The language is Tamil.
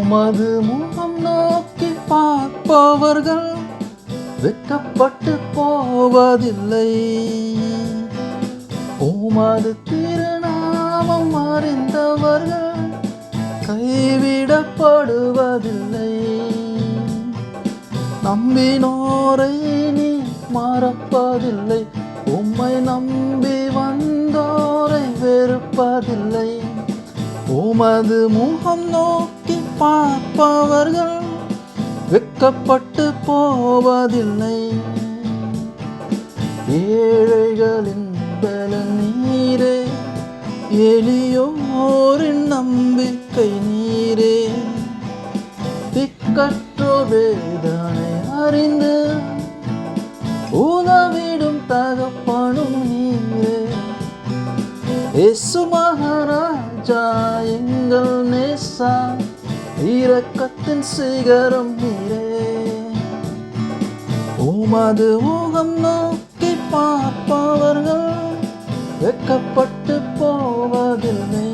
உமது முகம் நோக்கி பார்ப்பவர்கள் வெட்கப்பட்டு போவதில்லை. உமது திருநாமம் அறிந்தவர்கள் கைவிடப்படுவதில்லை. நம்பினோரை நீ மறப்பதில்லை. உம்மை நம்பி வந்தோரை வெறுப்பதில்லை. உமது முகம் நோக்கி பார்ப்பவர்கள் வெட்கப்பட்டு போவதில்லை. ஏழைகளின் பலன் நீரே, எளியோரின் நம்பிக்கை நீரே. திக்கற்றோர் வேதனை அறிந்து உதவிடும் தகப்பனும் நீரே. இயேசு மகாராஜா எங்கள் நேசா, இரக்கத்தின் சிகரம் நீரே. உமது முகம் நோக்கி பார்ப்பவர்கள் வெட்கப்பட்டு போவதில்லை.